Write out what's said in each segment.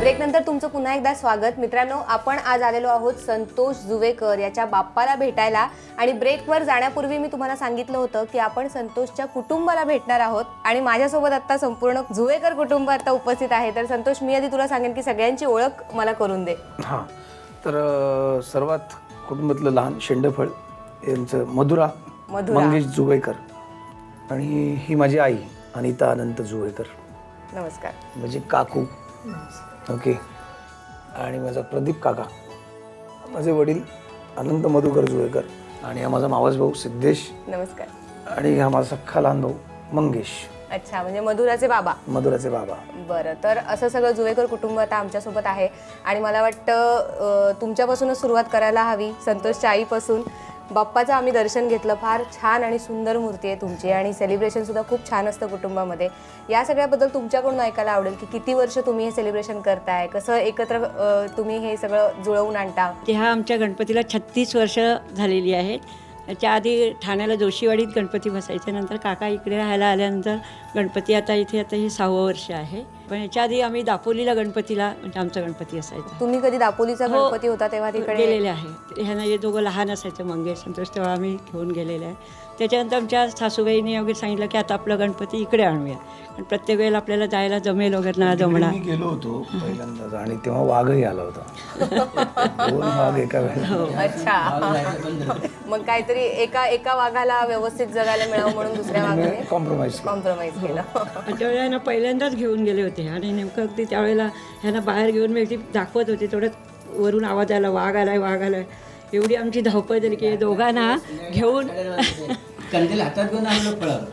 Break नंतर तुमचं पुन्हा एकदा स्वागत। मित्रांनो, आपण आज आलेलो आहोत संतोष जुवेकर याच्या बाप्पाला भेटायला आणि ब्रेकवर जाण्यापूर्वी मी तुम्हाला सांगितलं होतं की आपण संतोषच्या कुटुंबाला भेटणार आहोत आणि माझ्यासोबत आता संपूर्ण जुवेकर कुटुंब आता उपस्थित आहे। तर संतोष, मी आधी तुला सांगेन की सगळ्यांची ओळख मला करून दे। हां, तर सर्वात कुटुंबातलं लहान शेंडफळ यांचं मधुरा मंगेश जुवेकर आणि ही माझी आई अनिता अनंत जुवेकर। नमस्कार। म्हणजे काकू। ओके। आणि माझा प्रदीप काका, माझे वडील अनंत मधुकर जुवेकर आणि हा माझा मावस भाऊ सिद्धेश। नमस्कार। आणि हा माझा सख्खा लहान भाऊ मंगेश। अच्छा, म्हणजे मधुराचे बाबा। मधुराचे बाबा। बरं, तर असं सगळं जुवेकर कुटुंब आता आमच्यासोबत आहे आणि मला वाटतं तुमच्यापासूनच सुरुवात करायला हवी, संतोषच्या आईपासून। बाप्पाचं आम्ही दर्शन घेतलं, फार छान आणि सुंदर मूर्ती आहे तुमची आणि सेलिब्रेशन सुद्धा खूप छान असतं कुटुंबामध्ये। या सगळ्याबद्दल तुमच्याकडून ऐकायला आवडेल की किती वर्ष तुम्ही हे सेलिब्रेशन करताय, कसं एकत्र तुम्ही हे सगळं जुळवून आणता? ह्या आमच्या गणपतीला 36 वर्ष झालेली आहेत। त्याच्या आधी ठाण्याला जोशीवाडीत गणपती बसायचे, नंतर काका इकडे राहायला आल्यानंतर गणपती आता इथे हे 6वं वर्ष आहे। पण याच्या आधी आम्ही दापोलीला गणपतीला म्हणजे आमचा गणपती असायचा। तुम्ही कधी दापोलीचा गणपती होता तेव्हा तिकडे गेलेले आहे? ह्यांना हे दोघं लहान असायचं, मंगेश संतोष, तेव्हा आम्ही घेऊन गेलेले आहे। त्याच्यानंतर आमच्या सासूबाईंनी वगैरे सांगितलं की आता आपलं गणपती इकडे आणूया, पण प्रत्येक वेळेला आपल्याला जायला जमेल वगैरे ना जमणार। मी गेलो होतो पहिल्यांदाच आणि तेव्हा वाघही आला होता। 2 वाघ एका वेळेला। अच्छा, मग काहीतरी एका वाघाला व्यवस्थित जगायला मिळावं म्हणून दुसऱ्या वाघाने कॉम्प्रोमाइज केलं। त्यावेळेला ना पहिल्यांदाच घेऊन गेले होते आणि नेमकं अगदी त्यावेळेला ह्यांना बाहेर घेऊन मी अगदी दाखवत होते, तेवढ्यात वरून आवाज आला, वाघ आलाय वाघ आलाय। एवढी आमची धावपळ झाली की दोघांना घेऊन हातात घेऊन आणलं फळं।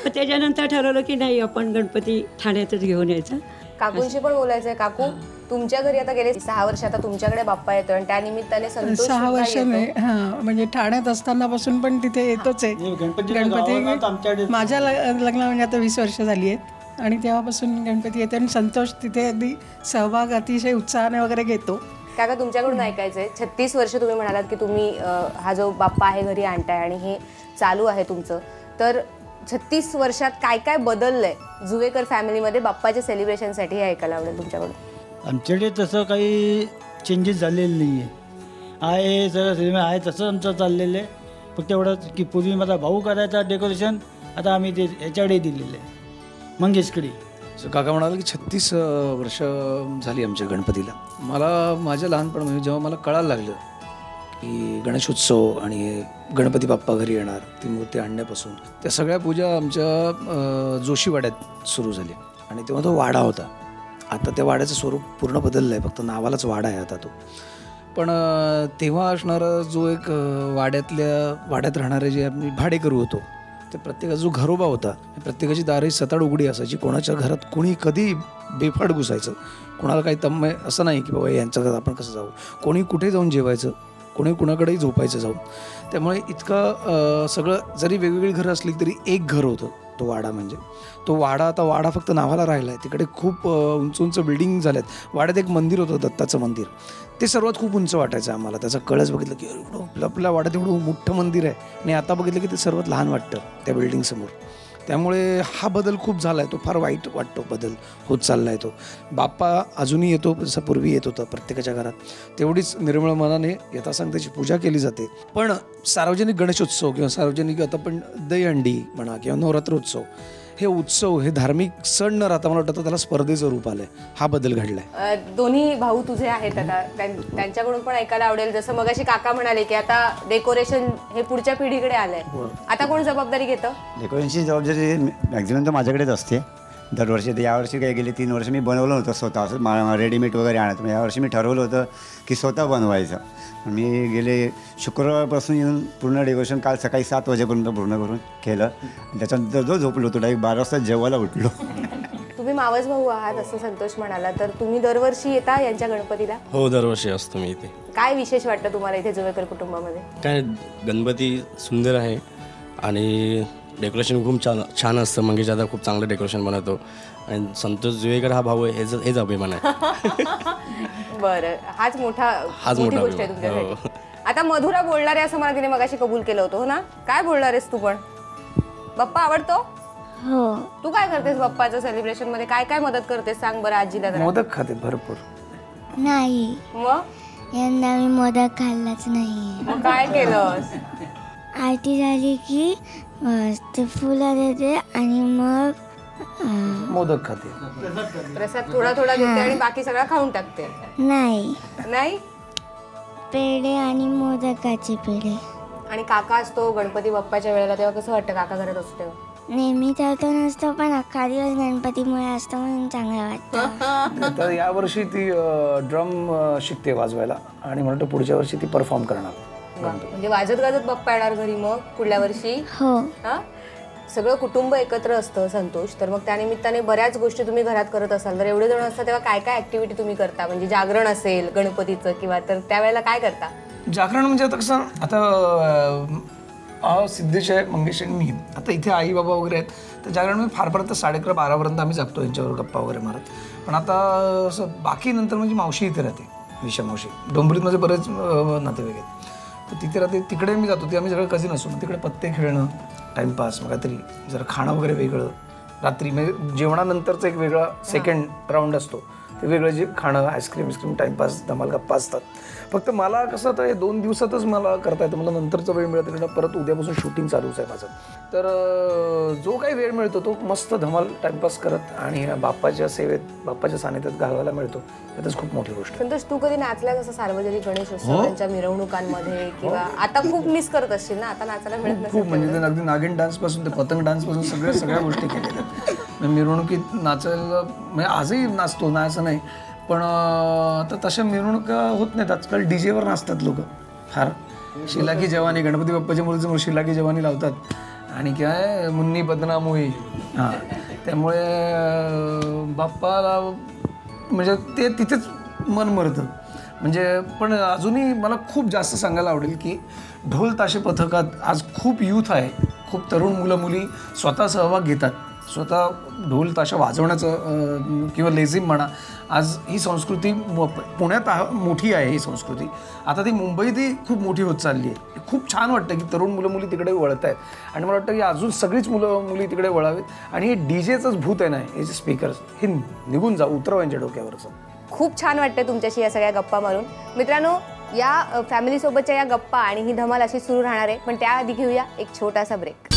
त्याच्यानंतर ठरवलं की नाही, आपण गणपती ठाण्यातच घेऊन यायचं। काकूंशी पण बोलायचंय। काकू, तुमच्या घरी आता गेले 6 वर्ष आता तुमच्याकडे बाप्पा येतो आणि त्या निमित्ताने संतोष 6 वर्ष नाही, हां, म्हणजे ठाण्यात असताना पासून पण तिथे येतोच आहे गणपती। माझ्या लग्नाला म्हणजे आता 20 वर्ष झाली आहेत आणि तेव्हापासून गणपती येते आणि संतोष तिथे अगदी सहभाग अतिशय उत्साहाने वगैरे घेतो। काका, तुमच्याकडून ऐकायचंय, 36 वर्ष तुम्ही म्हणालात की तुम्ही हा जो बाप्पा आहे घरी आणताय आणि हे चालू आहे तुमचं, तर 36 वर्षात काय काय बदललंय जुवेकर फॅमिलीमध्ये बाप्पाच्या सेलिब्रेशनसाठी हे ऐकायला आवडेल तुमच्याकडून। आमच्याकडे तसं काही चेंजेस झालेले नाही आहे सगळं आहे तसं आमचं चाललेलं आहे। फक्त एवढंच की पूर्वी माझा भाऊ करायचा डेकोरेशन, आता आम्ही ते याच्याकडे दिलेलं आहे, मंगेशकडे। काका म्हणाले की 36 वर्ष झाली आमच्या गणपतीला। मला माझ्या लहानपणामध्ये जेव्हा मला कळायला लागलं की गणेशोत्सव आणि गणपती बाप्पा घरी येणार, ती मूर्ती आणण्यापासून त्या सगळ्या पूजा आमच्या जोशीवाड्यात सुरू झाल्या आणि तेव्हा तो वाडा होता। आता त्या वाड्याचं स्वरूप पूर्ण बदललं आहे, फक्त नावालाच वाडा आहे आता तो। पण तेव्हा असणारा जो एक वाड्यात राहणारे जे आम्ही भाडेकरू होतो, ते प्रत्येकाचा जो घरोबा होता, प्रत्येकाची दारे सताड उघडी असायची। कोणाच्या घरात कोणी कधी बेफाड घुसायचं, कोणाला काही तम्मय असं नाही की बाबा यांच्या घरात आपण कसं जाऊ, कोणी कुठे जाऊन जेवायचं, कोणी कुणाकडेही झोपायचं जाऊन। त्यामुळे इतकं सगळं, जरी वेगवेगळी घरं असली तरी एक घर होतं तो वाडा। म्हणजे तो वाडा आता वाडा फक्त नावाला राहिला आहे। तिकडे खूप उंच उंच बिल्डिंग झाल्यात। वाड्यात एक मंदिर होतं, दत्ताचं मंदिर, ते सर्वात खूप उंच वाटायचं आम्हाला। त्याचा कळस बघितलं की एवढं आपल्या वाड्यात एवढं मोठं मंदिर आहे आणि आता बघितलं की ते सर्वात लहान वाटतं त्या बिल्डिंगसमोर। त्यामुळे हा बदल खूप झाला आहे, तो फार वाईट वाटतो बदल होत चालला आहे तो। बाप्पा अजूनही येतो जसं पूर्वी येत होता प्रत्येकाच्या घरात, तेवढीच निर्मळ मनाने यथासांग त्याची पूजा केली जाते। पण सार्वजनिक गणेशोत्सव किंवा सार्वजनिक आता पण दहीहंडी म्हणा किंवा नवरात्रोत्सव, हे उत्सव, हे धार्मिक सण न राहता मला वाटतं त्याला स्पर्धेचं रूप आलंय। हा बदल घडलाय। दोन्ही भाऊ तुझे आहेत आता, त्यांच्याकडून पण ऐकायला आवडेल। जसं मगाशी काका म्हणाले की आता डेकोरेशन हे पुढच्या पिढीकडे आलंय, आता कोण जबाबदारी घेतं? डेकोरेशनची जबाबदारी मॅक्झिमम तर माझ्याकडेच असते दरवर्षी। तर यावर्षी काय गेले 3 वर्ष मी बनवलं होतं स्वतः, असं रेडीमेड वगैरे आणायचं। यावर्षी मी ठरवलं होतं की स्वतः बनवायचं। मी गेले शुक्रवारपासून येऊन पूर्ण डेकोरेशन काल सकाळी 7 वाजेपर्यंत पूर्ण करून केलं। त्याच्यानंतर जो झोपलो होतो डायरेक्ट 12 वाजता जेवायला उठलो। तुम्ही मावस भाऊ आहात असं संतोष म्हणाला, तर तुम्ही दरवर्षी येता यांच्या गणपतीला? हो, दरवर्षी असतो मी इथे। काय विशेष वाटतं तुम्हाला इथे जुवेकर कुटुंबामध्ये? काय, गणपती सुंदर आहे आणि डेकोरेशन खूप छान असतं। मंगेश दादा खूप चांगलं डेकोरेशन बनवतो आणि संतोष जुवेकर हा भाऊ आहे, हेच अभिमान आहे। बरं, हाच मोठी गोष्ट आहे तुमच्यासाठी। आता मधुरा बोलणार आहे असं मला तिने मगाशी कबूल केलं होतं, हो ना? काय बोलणार आहेस तू? पण बाप्पा आवडतो? हो. तू काय करतेस बाप्पाच्या सेलिब्रेशन मध्ये? काय काय मदत करतेस सांग बरं आजीला जरा. मोदक खाते भरपूर. नाही, मग यंदा मी मोदक खाल्लाच नाही. मग काय केलंस? आरती झाली की ते फुलं देते आणि मग मोदक खाते. प्रसाद थोडा थोडा घेते आणि बाकी सगळा खाऊन टाकते. नाही, नाही. पेढे आणि मोदकाचे पेढे. आणि काका असतो गणपती बाप्पाच्या वेळेला, तेव्हा कसं वाटतं काका घरात असतो तेव्हा? नेहमी तर तो नसतो, पण अख्खा दिवस गणपतीमुळे असतो म्हणून चांगलं वाटतं. तर यावर्षी ती ड्रम शिकते वाजवायला आणि म्हणतो पुढच्या वर्षी ती परफॉर्म करणार. म्हणजे वाजत गाजत बाप्पा येणार घरी मग पुढल्या वर्षी. हो. हा, सगळं कुटुंब एकत्र असतं संतोष, तर मग त्यानिमित्ताने बऱ्याच गोष्टी तुम्ही घरात करत असाल. तर एवढे जण असतात तेव्हा काय काय ऍक्टिव्हिटी तुम्ही करता? म्हणजे जागरण असेल गणपतीचं किंवा, तर त्यावेळेला काय करता? जागरण म्हणजे आता कसं, आता सिद्धेश आहे, मंगेश आणि मी, आता इथे आई बाबा वगैरे आहेत, तर जागरण म्हणजे फार तर 11:30-12 आम्ही जागतो यांच्यावर गप्पा वगैरे मारत. पण आता असं बाकी नंतर म्हणजे मावशी इथे राहते, विशा मावशी, डोंबिवलीत माझे बरेच नातेवाईक आहेत, तर तिथे राहते. तिकडे मी जातो, ते आम्ही सगळे कझिन असतो. तिकडे पत्ते खेळणं, टाईमपास, मग काहीतरी जरा खाणं वगैरे वेगळं, रात्री म्हणजे जेवणानंतरचं एक वेगळा सेकंड राऊंड असतो, ते वेगळं जे खाणं, आईस्क्रीम टाईमपास, धमाल गप्पा असतात. फक्त मला कसं आता हे 2 दिवसातच मला करता येतं, मला नंतरचा वेळ मिळत नाही, परत उद्यापासून शूटिंग चालूच आहे माझं. तर जो काही वेळ मिळतो तो मस्त धमाल टाईमपास करत आणि बाप्पाच्या सेवेत, बाप्पाच्या सानिध्यात घालवायला मिळतो, यातच खूप मोठी गोष्ट. संतोष, तू कधी नाचलास असं सार्वजनिक गणेशोत्सवांच्या मिरवणुकांमध्ये किंवा? आता खूप मिस करत असशील ना, आता नाचायला मिळत नसेल. खूप म्हणजे अगदी नागिन डान्सपासून ते पतंग डान्सपासून सगळ्या गोष्टी केलेल्या आहेत. मिरवणुकीत नाचायला म्हणजे आजही नाचतो, नाही असं नाही, पण आता तशा मिरवणुका होत नाहीत आजकाल. डीजेवर नाचतात लोक फार. शिला की जवानी, गणपती बाप्पाच्या मुलीसमोर शिला की जवानी लावतात आणि काय मुन्नी बदनाम होई. हां, त्यामुळे बाप्पाला म्हणजे ते तिथेच मन मरतं. म्हणजे पण अजूनही मला खूप जास्त सांगायला आवडेल की ढोल ताशे पथकात आज खूप यूथ आहे, खूप तरुण मुलं मुली स्वतः सहभाग घेतात. स्वतः ढोल ताशा वाजवण्याचं किंवा लेझिम म्हणा, आज ही संस्कृती पुण्यात मोठी आहे. ही संस्कृती आता ती मुंबईतही खूप मोठी होत चालली आहे. खूप छान वाटतं की तरुण मुलं मुली तिकडे वळत आहेत आणि मला वाटतं की अजून सगळीच मुलं मुली तिकडे वळावेत आणि हे डीजेचंच भूत आहे ना, हे जे स्पीकर्स, हे निघून जा, उतरव यांच्या डोक्यावरचं. खूप छान वाटतं तुमच्याशी या सगळ्या गप्पा मारून. मित्रांनो, या फॅमिलीसोबतच्या या गप्पा आणि ही धमाल अशी सुरू राहणार आहे, पण त्याआधी घेऊया एक छोटासा ब्रेक.